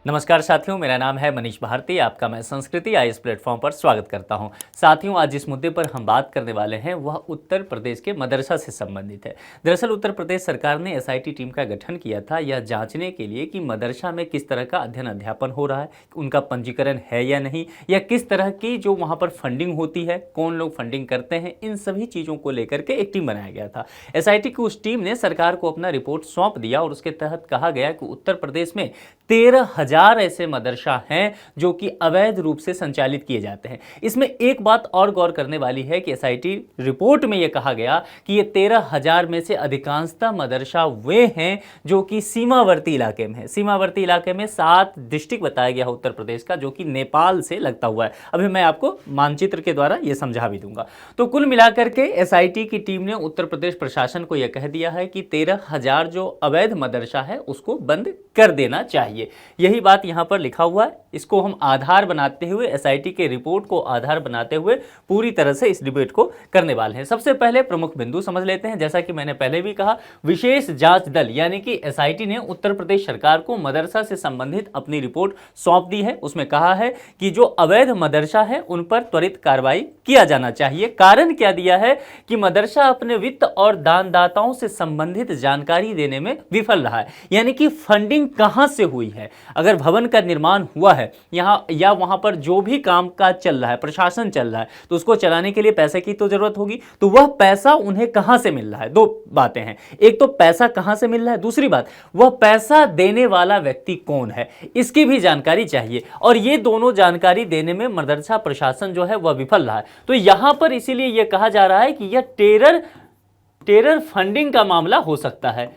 नमस्कार साथियों, मेरा नाम है मनीष भारती। आपका मैं संस्कृति आई इस प्लेटफॉर्म पर स्वागत करता हूं। साथियों, आज जिस मुद्दे पर हम बात करने वाले हैं वह उत्तर प्रदेश के मदरसा से संबंधित है। दरअसल उत्तर प्रदेश सरकार ने एसआईटी टीम का गठन किया था यह जांचने के लिए कि मदरसा में किस तरह का अध्ययन अध्यापन हो रहा है, उनका पंजीकरण है या नहीं, या किस तरह की जो वहाँ पर फंडिंग होती है, कौन लोग फंडिंग करते हैं, इन सभी चीज़ों को लेकर के एक टीम बनाया गया था। एसआईटी की उस टीम ने सरकार को अपना रिपोर्ट सौंप दिया और उसके तहत कहा गया कि उत्तर प्रदेश में 13,000 ऐसे मदरसा हैं जो कि अवैध रूप से संचालित किए जाते हैं। इसमें एक बात और गौर करने वाली है कि एसआईटी रिपोर्ट में यह कहा गया कि ये 13,000 में से अधिकांशतः मदरसा वे हैं जो कि सीमावर्ती इलाके में है। सीमावर्ती इलाके में 7 डिस्ट्रिक्ट बताया गया है उत्तर प्रदेश का, जो कि नेपाल से लगता हुआ है। अभी मैं आपको मानचित्र के द्वारा यह समझा भी दूंगा। तो कुल मिलाकर के एसआईटी की टीम ने उत्तर प्रदेश प्रशासन को यह कह दिया है कि 13,000 जो अवैध मदरसा है उसको बंद कर देना चाहिए। यही बात यहां पर लिखा हुआ है। इसको हम आधार बनाते हुए, एसआईटी के रिपोर्ट को आधार बनाते हुए पूरी तरह से इस डिबेट को करने वाले हैं। सबसे पहले प्रमुख बिंदु समझ लेते हैं। जैसा कि मैंने पहले भी कहा, विशेष जांच दल यानी कि एसआईटी ने उत्तर प्रदेश सरकार को मदरसा से संबंधित अपनी रिपोर्ट सौंप दी है। उसमें कहा है कि जो अवैध मदरसा है उन पर त्वरित कार्रवाई किया जाना चाहिए। कारण क्या दिया है कि मदरसा अपने वित्त और दानदाताओं से संबंधित जानकारी देने में विफल रहा है। यानी कि फंडिंग कहां से हुई है, अगर भवन का निर्माण हुआ है यहां या वहां पर जो भी काम काज चल रहा है, प्रशासन चल रहा है, तो उसको चलाने के लिए पैसे की तो जरूरत होगी। तो वह पैसा उन्हें कहां से मिल रहा है? दो बातें हैं। एक तो पैसा कहां से मिल रहा है, दूसरी बात वह पैसा देने वाला व्यक्ति कौन है, इसकी भी जानकारी चाहिए। और ये दोनों जानकारी देने में मदरसा प्रशासन जो है वह विफल रहा है। तो यहां पर इसीलिए यह कहा जा रहा है कि यह टेरर फंडिंग का मामला हो सकता है।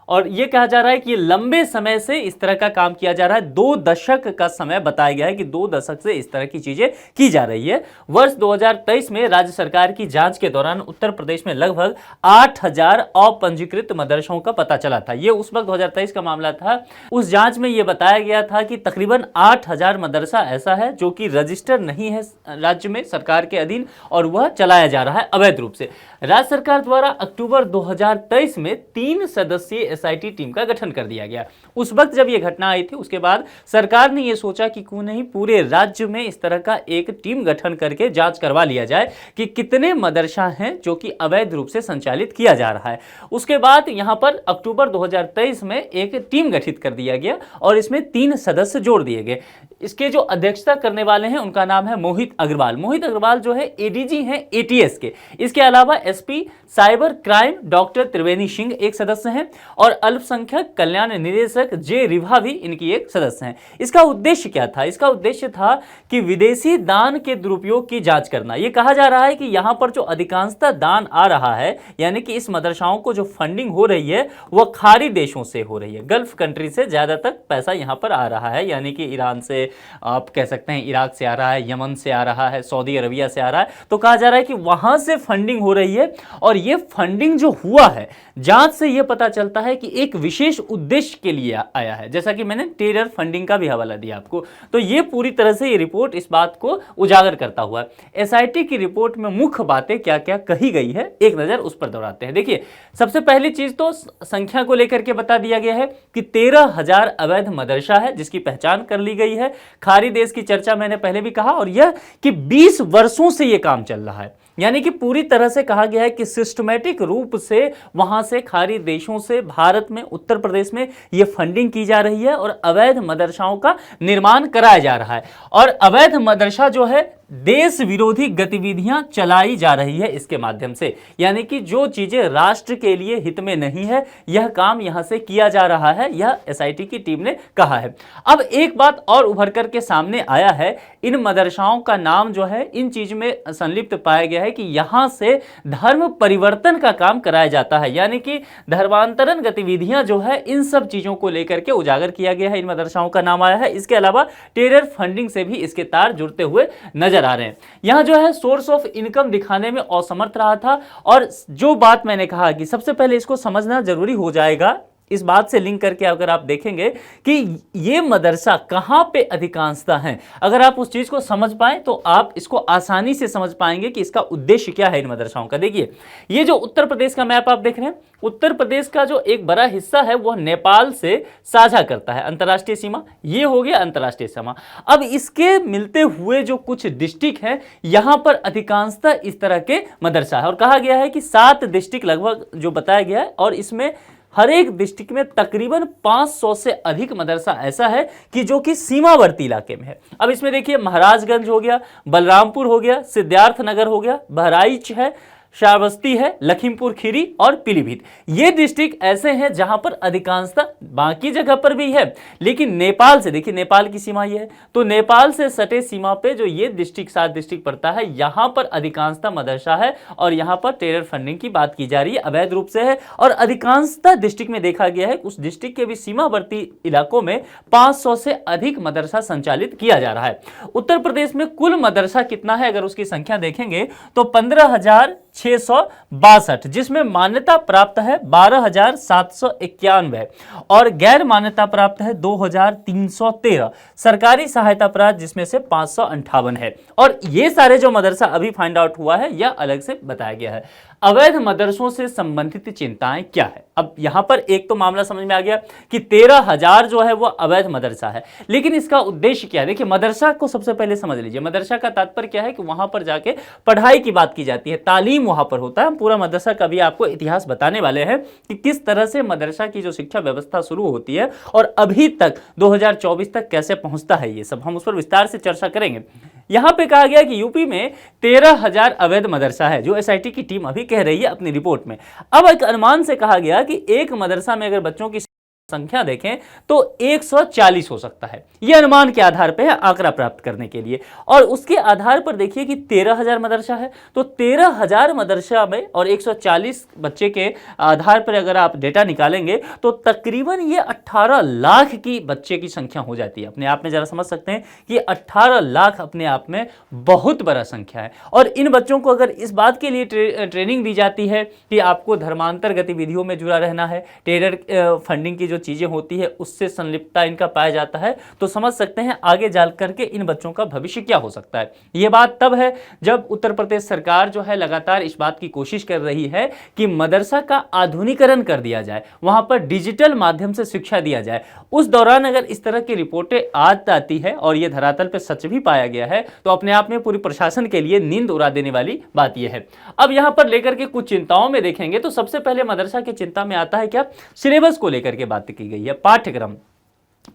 और यह कहा जा रहा है कि ये लंबे समय से इस तरह का काम किया जा रहा है। 2 दशक का समय बताया गया है कि 2 दशक से इस तरह की चीजें की जा रही है। वर्ष 2023 में राज्य सरकार की जांच के दौरान उत्तर प्रदेश में लगभग 8,000 अपंजीकृत मदरसों का पता चला था। यह उस वक्त 2023 का मामला था। उस जांच में यह बताया गया था कि तकरीबन 8,000 मदरसा ऐसा है जो कि रजिस्टर नहीं है राज्य में सरकार के अधीन, और वह चलाया जा रहा है अवैध रूप से। राज्य सरकार द्वारा अक्टूबर 2023 में 3 सदस्यीय एसआईटी टीम का गठन कर दिया गया। उस वक्त जब यह घटना आई थी, उसके बाद सरकार ने यह सोचा कि क्यों नहीं पूरे राज्य में इस तरह का एक टीम गठन करके जांच करवा लिया जाए कि कितने मदरसा हैं जो कि अवैध रूप से संचालित किया जा रहा है। उसके बाद यहां पर अक्टूबर 2023 में एक टीम गठित कर दिया गया और इसमें 3 सदस्य जोड़ दिए गए। इसके जो अध्यक्षता करने वाले हैं उनका नाम है मोहित अग्रवाल। मोहित अग्रवाल जो है एडीजी हैं एटीएस के। इसके अलावा एसपी साइबर क्राइम डॉक्टर त्रिवेणी सिंह एक सदस्य हैं और अल्पसंख्यक कल्याण निदेशक जे रिभा भी इनकी एक सदस्य हैं। इसका उद्देश्य क्या था? इसका उद्देश्य था कि विदेशी दान के दुरुपयोग की जांच करना। यह कहा जा रहा है कि यहां पर जो अधिकांशतः दान आ रहा है, यानी कि इस मदरसाओं को जो फंडिंग हो रही है वह खाड़ी देशों से हो रही है। गल्फ कंट्री से ज्यादा तक पैसा यहां पर आ रहा है, यानी कि ईरान से, आप कह सकते हैं इराक से आ रहा है, यमन से आ रहा है, सऊदी अरबिया से आ रहा है। तो कहा जा रहा है कि वहां से फंडिंग हो रही है। और यह फंडिंग जो हुआ है, जांच से यह पता चलता है कि एक विशेष उद्देश्य के लिए आया है। जैसा कि मैंने टेरर फंडिंग का भी हवाला दिया आपको। तो यह पूरी तरह से ये रिपोर्ट इस बात को उजागर करता हुआ है। एसआईटी की रिपोर्ट में मुख्य बातें क्या क्या कही गई है, एक नजर उस पर दौड़ाते हैं। देखिए, सबसे पहली चीज तो संख्या को लेकर के बता दिया गया है कि 13,000 अवैध मदरसा है जिसकी पहचान कर ली गई है। खाड़ी देश की चर्चा मैंने पहले भी कहा, और यह कि 20 वर्षों से यह काम चल रहा है। यानी कि पूरी तरह से कहा गया है कि सिस्टमैटिक रूप से वहां से खाड़ी देशों से भारत में, उत्तर प्रदेश में यह फंडिंग की जा रही है और अवैध मदरसाओं का निर्माण कराया जा रहा है। और अवैध मदरसा जो है देश विरोधी गतिविधियां चलाई जा रही है इसके माध्यम से। यानी कि जो चीजें राष्ट्र के लिए हित में नहीं है, यह काम यहां से किया जा रहा है, यह एसआईटी की टीम ने कहा है। अब एक बात और उभर कर के सामने आया है, इन मदरसाओं का नाम जो है इन चीज में संलिप्त पाया गया है कि यहां से धर्म परिवर्तन का काम कराया जाता है। यानी कि धर्मांतरण गतिविधियां जो है, इन सब चीजों को लेकर के उजागर किया गया है, इन मदरसाओं का नाम आया है। इसके अलावा टेरर फंडिंग से भी इसके तार जुड़ते हुए नजर आ रहे हैं। यहां जो है सोर्स ऑफ इनकम दिखाने में असमर्थ रहा था। और जो बात मैंने कहा कि सबसे पहले इसको समझना जरूरी हो जाएगा, इस बात से लिंक करके अगर आप देखेंगे कि ये मदरसा कहाँ पे अधिकांशता है, अगर आप उस चीज को समझ पाए तो आप इसको आसानी से समझ पाएंगे कि इसका उद्देश्य क्या है इन मदरसाओं का। देखिए ये जो उत्तर प्रदेश का मैप आप देख रहे हैं, उत्तर प्रदेश का जो एक बड़ा हिस्सा है वह नेपाल से साझा करता है अंतर्राष्ट्रीय सीमा, ये हो गया अंतर्राष्ट्रीय सीमा। अब इसके मिलते हुए जो कुछ डिस्ट्रिक्ट हैं यहां पर अधिकांशतः इस तरह के मदरसा है, और कहा गया है कि 7 डिस्ट्रिक्ट लगभग जो बताया गया है, और इसमें हर एक डिस्ट्रिक्ट में तकरीबन 500 से अधिक मदरसा ऐसा है कि जो कि सीमावर्ती इलाके में है। अब इसमें देखिए महाराजगंज हो गया, बलरामपुर हो गया, सिद्धार्थनगर हो गया, बहराइच है, श्रावस्ती है, लखीमपुर खीरी और पीलीभीत, ये डिस्ट्रिक्ट ऐसे हैं जहां पर अधिकांशता, बाकी जगह पर भी है लेकिन नेपाल से, देखिए नेपाल की सीमा ये है, तो नेपाल से सटे सीमा पे जो ये डिस्ट्रिक्ट 7 डिस्ट्रिक्ट पड़ता है यहां पर अधिकांशता मदरसा है, और यहां पर टेरर फंडिंग की बात की जा रही है, अवैध रूप से है। और अधिकांशता डिस्ट्रिक्ट में देखा गया है उस डिस्ट्रिक्ट के भी सीमावर्ती इलाकों में 500 से अधिक मदरसा संचालित किया जा रहा है। उत्तर प्रदेश में कुल मदरसा कितना है अगर उसकी संख्या देखेंगे तो 15,662, जिसमें मान्यता प्राप्त है 12,791 और गैर मान्यता प्राप्त है 2,313, सरकारी सहायता प्राप्त जिसमें से 558 है। और ये सारे जो मदरसा अभी फाइंड आउट हुआ है यह अलग से बताया गया है। अवैध मदरसों से संबंधित चिंताएं क्या है? अब यहां पर एक तो मामला समझ में आ गया कि 13,000 जो है वो अवैध मदरसा है, लेकिन इसका उद्देश्य क्या है? देखिए मदरसा को सबसे पहले समझ लीजिए, मदरसा का तात्पर्य क्या है कि वहां पर जाके पढ़ाई की बात की जाती है, तालीम वहां पर होता है। हम पूरा मदरसा का भी आपको इतिहास बताने वाले हैं कि किस तरह से मदरसा की जो शिक्षा व्यवस्था शुरू होती है और अभी तक 2024 तक कैसे पहुंचता है, ये सब हम उस पर विस्तार से चर्चा करेंगे। यहां पे कहा गया कि यूपी में 13,000 अवैध मदरसा है, जो एसआईटी की टीम अभी कह रही है अपनी रिपोर्ट में। अब एक अनुमान से कहा गया कि एक मदरसा में अगर बच्चों की संख्या देखें तो 140 हो सकता है, यह अनुमान के आधार पर है आंकड़ा प्राप्त करने के लिए। और उसके आधार पर देखिए कि 13,000 मदरसा है, तो 13,000 मदरसा में और 140 बच्चे के आधार पर अगर आप डेटा निकालेंगे तो तकरीबन ये 18 लाख की बच्चे की संख्या हो जाती है। अपने आप में जरा समझ सकते हैं कि 18 लाख अपने आप में बहुत बड़ा संख्या है। और इन बच्चों को अगर इस बात के लिए ट्रेनिंग दी जाती है कि आपको धर्मांतर गतिविधियों में जुड़ा रहना है, टेरर फंडिंग की जो चीजें होती है उससे संलिप्तता इनका पाया जाता है, तो समझ सकते हैं आगे जा करके इन बच्चों का भविष्य क्या हो सकता है। यह बात तब है जब उत्तर प्रदेश सरकार जो है लगातार इस बात की कोशिश कर रही है कि मदरसा का आधुनिकीकरण कर दिया जाए, वहां पर डिजिटल माध्यम से शिक्षा दिया जाए। उस दौरान अगर इस तरह की रिपोर्टें आज आती है और यह धरातल पर सच भी पाया गया है तो अपने आप में पूरी प्रशासन के लिए नींद उड़ा देने वाली बात यह है। अब यहां पर लेकर के कुछ चिंताओं में देखेंगे तो सबसे पहले मदरसा की चिंता में आता है क्या, सिलेबस को लेकर के बात की गई है, पाठ्यक्रम।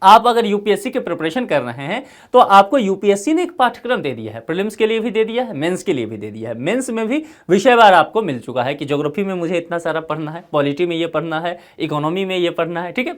आप अगर यूपीएससी के प्रिपरेशन कर रहे हैं तो आपको यूपीएससी ने एक पाठ्यक्रम दे दिया है, प्रीलिम्स के लिए भी दे दिया है, मेंस के लिए भी दे दिया है। मेंस में भी विषयवार आपको मिल चुका है कि ज्योग्राफी में मुझे इतना सारा पढ़ना है, पॉलिटी में ये पढ़ना है, इकोनॉमी में ये पढ़ना है, ठीक है।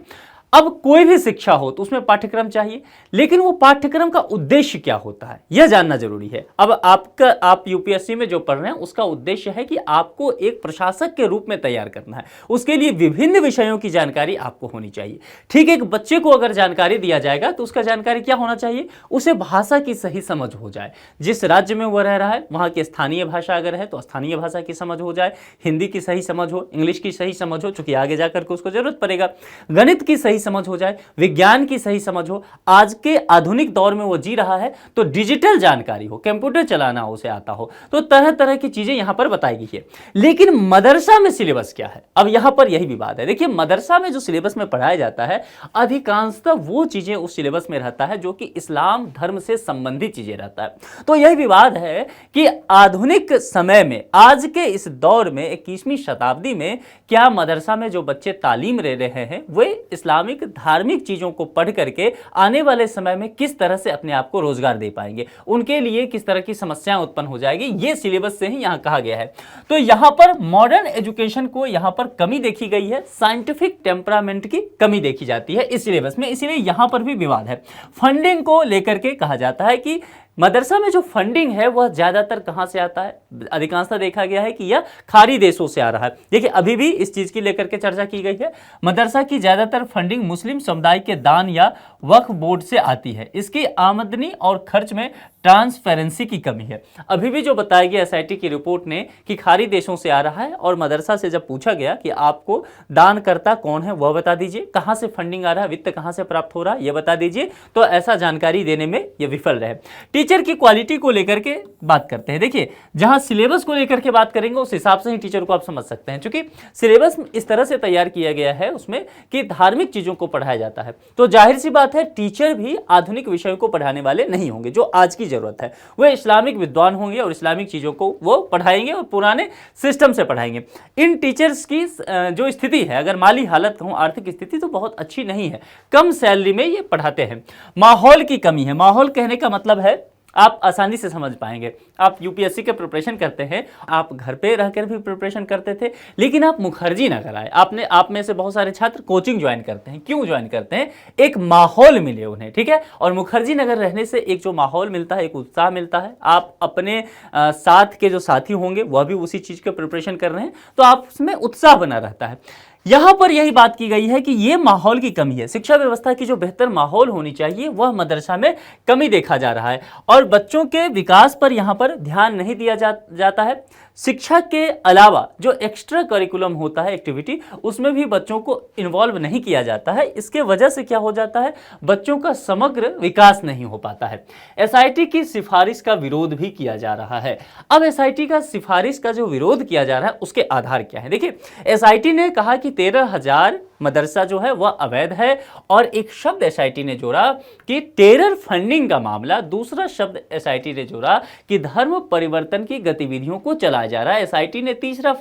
अब कोई भी शिक्षा हो तो उसमें पाठ्यक्रम चाहिए, लेकिन वो पाठ्यक्रम का उद्देश्य क्या होता है यह जानना जरूरी है। अब आप यूपीएससी में जो पढ़ रहे हैं उसका उद्देश्य है कि आपको एक प्रशासक के रूप में तैयार करना है, उसके लिए विभिन्न विषयों की जानकारी आपको होनी चाहिए। ठीक, एक बच्चे को अगर जानकारी दिया जाएगा तो उसका जानकारी क्या होना चाहिए, उसे भाषा की सही समझ हो जाए, जिस राज्य में वह रह रहा है वहां की स्थानीय भाषा अगर है तो स्थानीय भाषा की समझ हो जाए, हिंदी की सही समझ हो, इंग्लिश की सही समझ हो, चूंकि आगे जाकर के उसको जरूरत पड़ेगा, गणित की सही समझ हो जाए, विज्ञान की सही समझ हो, आज के आधुनिक दौर में वो जी रहा है तो डिजिटल जानकारी हो, कंप्यूटर चलाना उसे आता हो, तो तरह तरह की चीजें यहां पर बताई गई है। लेकिन मदरसा में सिलेबस क्या है, अब यहां पर यही विवाद है। देखिए मदरसा में जो सिलेबस में पढ़ाया जाता है अधिकांशतः वो चीजें उस सिलेबस में रहता है जो कि इस्लाम धर्म से संबंधित चीजें रहता है। तो यही विवाद है कि आधुनिक समय में, आज के इस दौर में 21वीं शताब्दी में क्या मदरसा में जो बच्चे तालीम ले रहे हैं वे इस्लामिक धार्मिक चीजों को पढ़ करके आने वाले समय में किस तरह से अपने आप को रोजगार दे पाएंगे, उनके लिए किस तरह की समस्याएं उत्पन्न हो जाएगी, ये सिलेबस से ही यहां कहा गया है। तो यहां पर मॉडर्न एजुकेशन को यहां पर कमी देखी गई है, साइंटिफिक टेम्परामेंट की कमी देखी जाती है इस सिलेबस में, इसलिए यहां पर भी विवाद है। फंडिंग को लेकर के कहा जाता है कि मदरसा में जो फंडिंग है वह ज्यादातर कहां से आता है, अधिकांशतः देखा गया है कि यह खाड़ी देशों से आ रहा है। देखिए अभी भी इस चीज की लेकर के चर्चा की गई है, मदरसा की ज्यादातर फंडिंग मुस्लिम समुदाय के दान या वक्फ बोर्ड से आती है। इसकी आमदनी और खर्च में ट्रांसपेरेंसी की कमी है। अभी भी जो बताया गया एसआईटी की रिपोर्ट ने कि खाड़ी देशों से आ रहा है, और मदरसा से जब पूछा गया कि आपको दानकर्ता कौन है वह बता दीजिए, कहां से फंडिंग आ रहा है, वित्त कहां से प्राप्त हो रहा है यह बता दीजिए, तो ऐसा जानकारी देने में यह विफल रहे। टीचर की क्वालिटी को लेकर के बात करते हैं। देखिए, जहां सिलेबस को लेकर के बात करेंगे उस हिसाब से ही टीचर को आप समझ सकते हैं, क्योंकि सिलेबस इस तरह से तैयार किया गया है उसमें कि धार्मिक चीजों को पढ़ाया जाता है, तो जाहिर सी बात है टीचर भी आधुनिक विषयों को पढ़ाने वाले नहीं होंगे। जो आज की जरूरत है वे इस्लामिक विद्वान होंगे और इस्लामिक चीजों को वो पढ़ाएंगे और पुराने सिस्टम से पढ़ाएंगे। इन टीचर्स की जो स्थिति है, अगर माली हालत कहूं, आर्थिक स्थिति तो बहुत अच्छी नहीं है, कम सैलरी में ये पढ़ाते हैं। माहौल की कमी है। माहौल कहने का मतलब है, आप आसानी से समझ पाएंगे, आप यूपीएससी के प्रिपरेशन करते हैं, आप घर पे रहकर भी प्रिपरेशन करते थे, लेकिन आप मुखर्जी नगर आए, आप में से बहुत सारे छात्र कोचिंग ज्वाइन करते हैं। क्यों ज्वाइन करते हैं? एक माहौल मिले उन्हें, ठीक है। और मुखर्जी नगर रहने से एक जो माहौल मिलता है, एक उत्साह मिलता है, आप अपने साथ के जो साथी होंगे वह भी उसी चीज के प्रिपरेशन कर रहे हैं, तो आप उसमें उत्साह बना रहता है। यहां पर यही बात की गई है कि यह माहौल की कमी है। शिक्षा व्यवस्था की जो बेहतर माहौल होनी चाहिए वह मदरसा में कमी देखा जा रहा है, और बच्चों के विकास पर यहां पर ध्यान नहीं दिया जाता है। शिक्षा के अलावा जो एक्स्ट्रा करिकुलम होता है एक्टिविटी, उसमें भी बच्चों को इन्वॉल्व नहीं किया जाता है। इसके वजह से क्या हो जाता है, बच्चों का समग्र विकास नहीं हो पाता है। एसआईटी की सिफारिश का विरोध भी किया जा रहा है। अब एसआईटी का सिफारिश का जो विरोध किया जा रहा है उसके आधार क्या है? देखिए, एसआईटी ने कहा कि 13,000 मदरसा जो है वह अवैध है, और एक शब्द एसआईटी ने जोड़ा कि टेरर फंडिंग का मामला, दूसरा शब्द एसआईटी ने जोड़ा कि धर्म परिवर्तन की गतिविधियों को चलाया जा रहा है। एसआईटी ने तीसरा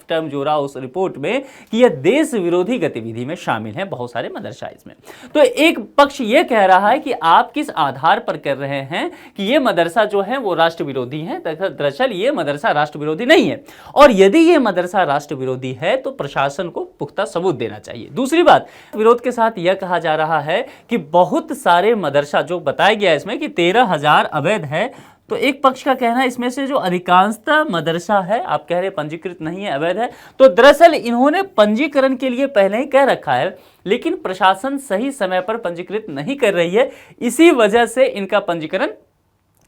टर्म जोड़ा उस रिपोर्ट में कि यह देश विरोधी गतिविधि में शामिल है बहुत सारे मदरसा इसमें। तो एक पक्ष यह कह रहा है कि आप किस आधार पर कर रहे हैं कि यह मदरसा जो है वो राष्ट्र विरोधी है। दरअसल ये मदरसा राष्ट्र विरोधी नहीं है, और यदि यह मदरसा राष्ट्र विरोधी है तो प्रशासन को पुख्ता सबूत देना चाहिए। दूसरी बात, विरोध के साथ यह कहा जा रहा है कि बहुत सारे मदरसा, जो बताया गया इसमें कि 13,000 अवैध है, तो एक पक्ष का कहना है इसमें से जो अधिकांशतः मदरसा है, आप कह रहे पंजीकृत नहीं है, अवैध है, तो दरअसल इन्होंने पंजीकरण के लिए पहले ही कह रखा है, लेकिन प्रशासन सही समय पर पंजीकृत नहीं कर रही है, इसी वजह से इनका पंजीकरण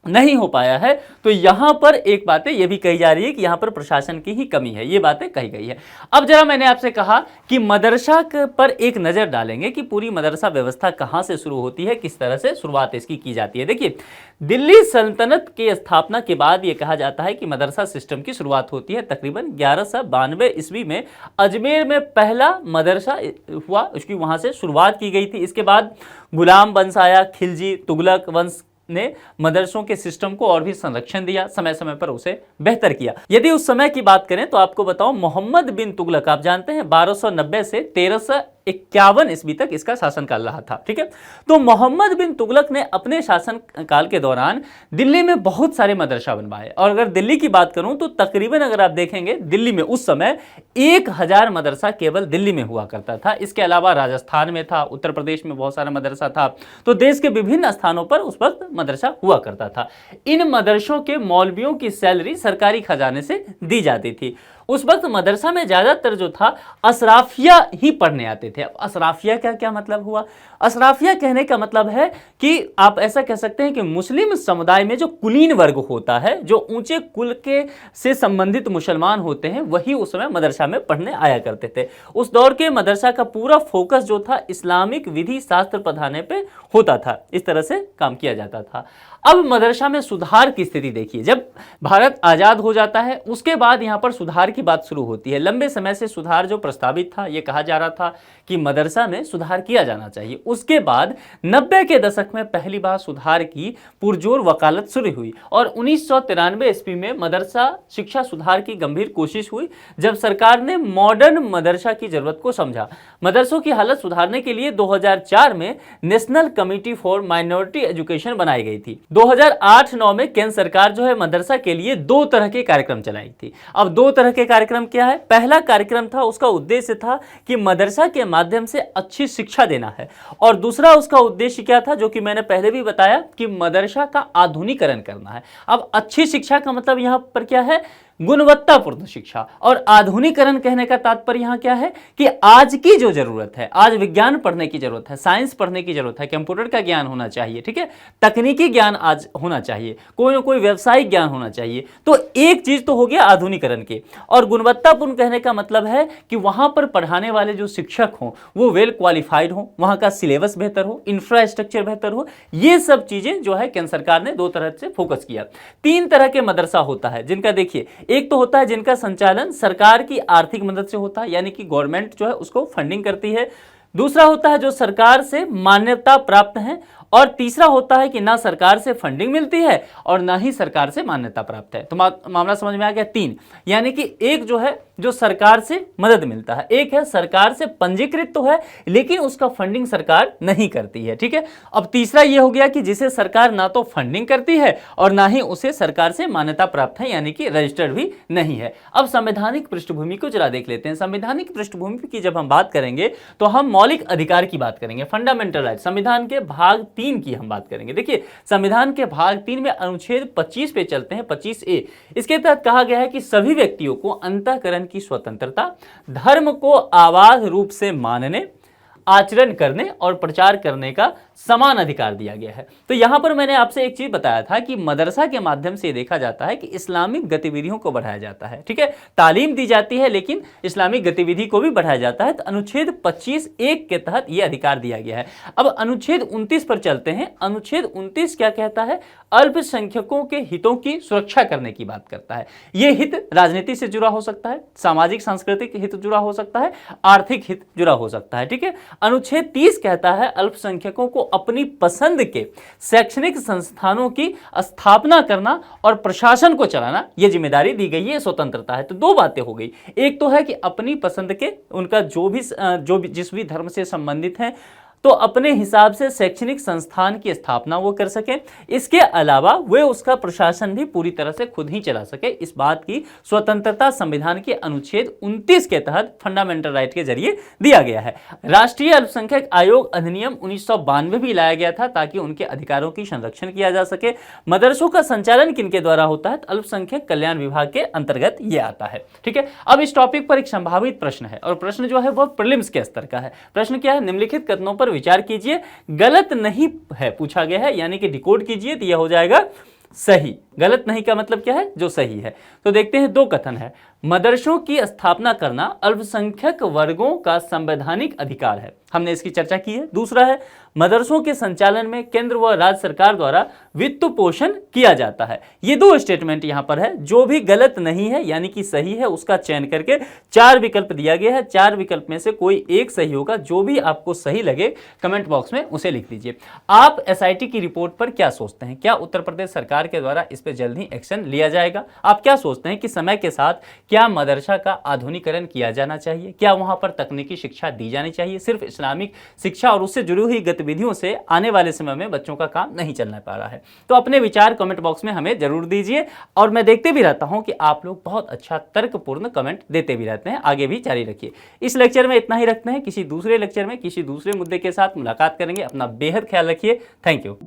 नहीं हो पाया है। तो यहां पर एक बातें यह भी कही जा रही है कि यहां पर प्रशासन की ही कमी है, ये बातें कही गई है। अब जरा मैंने आपसे कहा कि मदरसा पर एक नजर डालेंगे कि पूरी मदरसा व्यवस्था कहां से शुरू होती है, किस तरह से शुरुआत इसकी की जाती है। देखिए, दिल्ली सल्तनत की स्थापना के बाद यह कहा जाता है कि मदरसा सिस्टम की शुरुआत होती है। तकरीबन 1192 ईस्वी में अजमेर में पहला मदरसा हुआ, उसकी वहां से शुरुआत की गई थी। इसके बाद गुलाम वंश आया, खिलजी तुगलक वंश ने मदरसों के सिस्टम को और भी संरक्षण दिया, समय समय पर उसे बेहतर किया। यदि उस समय की बात करें तो आपको बताऊं, मोहम्मद बिन तुगलक, आप जानते हैं 1290 से 1351 ईस्वी तक इसका शासनकाल रहा था, ठीक है। तो मोहम्मद बिन तुगलक ने अपने शासन काल के दौरान दिल्ली में बहुत सारे मदरसा बनवाए, और अगर दिल्ली की बात करूं तो तकरीबन अगर आप देखेंगे दिल्ली में उस समय 1000 मदरसा केवल दिल्ली में हुआ करता था। इसके अलावा राजस्थान में था, उत्तर प्रदेश में बहुत सारा मदरसा था, तो देश के विभिन्न स्थानों पर उस वक्त मदरसा हुआ करता था। इन मदरसों के मौलवियों की सैलरी सरकारी खजाने से दी जाती थी। उस वक्त मदरसा में ज्यादातर जो था अशराफिया ही पढ़ने आते थे। अब अशराफिया का क्या मतलब हुआ? अशराफिया कहने का मतलब है कि आप ऐसा कह सकते हैं कि मुस्लिम समुदाय में जो कुलीन वर्ग होता है, जो ऊंचे कुल के से संबंधित मुसलमान होते हैं, वही उस समय मदरसा में पढ़ने आया करते थे। उस दौर के मदरसा का पूरा फोकस जो था इस्लामिक विधि शास्त्र पढ़ाने पे होता था। इस तरह से काम किया जाता था। अब मदरसा में सुधार की स्थिति देखिए, जब भारत आजाद हो जाता है उसके बाद यहां पर सुधार की बात शुरू होती है। लंबे समय से सुधार जो प्रस्तावित था, यह कहा जा रहा था कि मदरसा में सुधार किया जाना चाहिए। उसके बाद 90 के दशक में पहली बार सुधार की पुरजोर वकालत शुरू हुई, और 1993 ईस्वी में मदरसा शिक्षा सुधार की गंभीर कोशिश हुई, जब सरकार ने मॉडर्न मदरसा की जरूरत को समझा। मदरसों की हालत सुधारने के लिए 2004 में national committee for minority education बनाई गई थी। 2008-9 में केंद्र सरकार जो है मदरसा के लिए 2 तरह के कार्यक्रम चलाई थी। अब 2 तरह के कार्यक्रम क्या है? पहला कार्यक्रम था, उसका उद्देश्य था कि मदरसा के माध्यम से अच्छी शिक्षा देना है, और दूसरा उसका उद्देश्य क्या था, जो कि मैंने पहले भी बताया कि मदरसा का आधुनिकीकरण करना है। अब अच्छी शिक्षा का मतलब यहां पर क्या है? गुणवत्तापूर्ण शिक्षा। और आधुनिकीकरण कहने का तात्पर्य यहाँ क्या है कि आज की जो जरूरत है, आज विज्ञान पढ़ने की जरूरत है, साइंस पढ़ने की जरूरत है, कंप्यूटर का ज्ञान होना चाहिए, ठीक है, तकनीकी ज्ञान आज होना चाहिए, कोई ना कोई व्यवसायिक ज्ञान होना चाहिए। तो एक चीज तो हो गया आधुनिकीकरण के। और गुणवत्तापूर्ण कहने का मतलब है कि वहां पर पढ़ाने वाले जो शिक्षक हों वो वेल क्वालिफाइड हो, वहां का सिलेबस बेहतर हो, इंफ्रास्ट्रक्चर बेहतर हो। ये सब चीजें जो है केंद्र सरकार ने दो तरह से फोकस किया। तीन तरह के मदरसा होता है जिनका देखिए, एक तो होता है जिनका संचालन सरकार की आर्थिक मदद से होता है, यानी कि गवर्नमेंट जो है उसको फंडिंग करती है। दूसरा होता है जो सरकार से मान्यता प्राप्त है। और तीसरा होता है कि ना सरकार से फंडिंग मिलती है और ना ही सरकार से मान्यता प्राप्त है। तो मामला समझ में आ गया। तीन, यानी कि एक जो है जो सरकार से मदद मिलता है, एक है सरकार से पंजीकृत तो है लेकिन उसका फंडिंग सरकार नहीं करती है, ठीक है। अब तीसरा ये हो गया कि जिसे सरकार ना तो फंडिंग करती है और ना ही उसे सरकार से मान्यता प्राप्त है, यानी कि रजिस्टर्ड भी नहीं है। अब संवैधानिक पृष्ठभूमि को जरा देख लेते हैं। संवैधानिक पृष्ठभूमि की जब हम बात करेंगे तो हम मौलिक अधिकार की बात करेंगे, फंडामेंटल राइट। संविधान के भाग 3 की हम बात करेंगे। देखिए संविधान के भाग 3 में अनुच्छेद 25 पे चलते हैं, 25A। इसके तहत कहा गया है कि सभी व्यक्तियों को अंतःकरण की स्वतंत्रता, धर्म को आवाज रूप से मानने, आचरण करने और प्रचार करने का समान अधिकार दिया गया है। तो यहां पर मैंने आपसे एक चीज बताया था कि मदरसा के माध्यम से देखा जाता है कि इस्लामिक गतिविधियों को बढ़ाया जाता है, ठीक है, तालीम दी जाती है लेकिन इस्लामिक गतिविधि को भी बढ़ाया जाता है। तो अनुच्छेद 25(1) के तहत यह अधिकार दिया गया है। अब अनुच्छेद 29 पर चलते हैं। अनुच्छेद 29 क्या कहता है? अल्पसंख्यकों के हितों की सुरक्षा करने की बात करता है। यह हित राजनीति से जुड़ा हो सकता है, सामाजिक सांस्कृतिक हित जुड़ा हो सकता है, आर्थिक हित जुड़ा हो सकता है, ठीक है। अनुच्छेद 30 कहता है अल्पसंख्यकों को अपनी पसंद के शैक्षणिक संस्थानों की स्थापना करना और प्रशासन को चलाना, यह जिम्मेदारी दी गई है, स्वतंत्रता है। तो दो बातें हो गई। एक तो है कि अपनी पसंद के उनका जो भी जिस भी धर्म से संबंधित है तो अपने हिसाब से शैक्षणिक संस्थान की स्थापना वो कर सके। इसके अलावा वे उसका प्रशासन भी पूरी तरह से खुद ही चला सके। इस बात की स्वतंत्रता संविधान के अनुच्छेद 29 के तहत फंडामेंटल राइट के जरिए दिया गया है। राष्ट्रीय अल्पसंख्यक आयोग अधिनियम 1992 भी लाया गया था ताकि उनके अधिकारों की संरक्षण किया जा सके। मदरसों का संचालन किनके द्वारा होता है? तो अल्पसंख्यक कल्याण विभाग के अंतर्गत यह आता है, ठीक है। अब इस टॉपिक पर एक संभावित प्रश्न है और प्रश्न जो है वह प्रीलिम्स के स्तर का है। प्रश्न क्या है? निम्नलिखित कथनों पर विचार कीजिए, गलत नहीं है पूछा गया है, यानी कि डिकोड कीजिए तो यह हो जाएगा सही। गलत नहीं का मतलब क्या है? जो सही है। तो देखते हैं, दो कथन है। मदरसों की स्थापना करना अल्पसंख्यक वर्गों का संवैधानिक अधिकार है, हमने इसकी चर्चा की है। दूसरा है मदरसों के संचालन में केंद्र व राज्य सरकार द्वारा वित्त पोषण किया जाता है। ये दो स्टेटमेंट यहां पर है। जो भी गलत नहीं है यानी कि सही है उसका चयन करके 4 विकल्प दिया गया है। 4 विकल्प में से कोई एक सही होगा। जो भी आपको सही लगे कमेंट बॉक्स में उसे लिख दीजिए। आप एसआईटी की रिपोर्ट पर क्या सोचते हैं? क्या उत्तर प्रदेश सरकार के द्वारा इस पर जल्द ही एक्शन लिया जाएगा? आप क्या सोचते हैं कि समय के साथ क्या मदरसा का आधुनिकीकरण किया जाना चाहिए? क्या वहां पर तकनीकी शिक्षा दी जानी चाहिए? सिर्फ इस्लामिक शिक्षा और उससे जुड़ी हुई गतिविधियों से आने वाले समय में बच्चों का काम नहीं चलना पा रहा है? तो अपने विचार कमेंट बॉक्स में हमें जरूर दीजिए। और मैं देखते भी रहता हूं कि आप लोग बहुत अच्छा तर्कपूर्ण कमेंट देते भी रहते हैं। आगे भी जारी रखिए। इस लेक्चर में इतना ही रखते हैं। किसी दूसरे लेक्चर में किसी दूसरे मुद्दे के साथ मुलाकात करेंगे। अपना बेहद ख्याल रखिए। Thank you.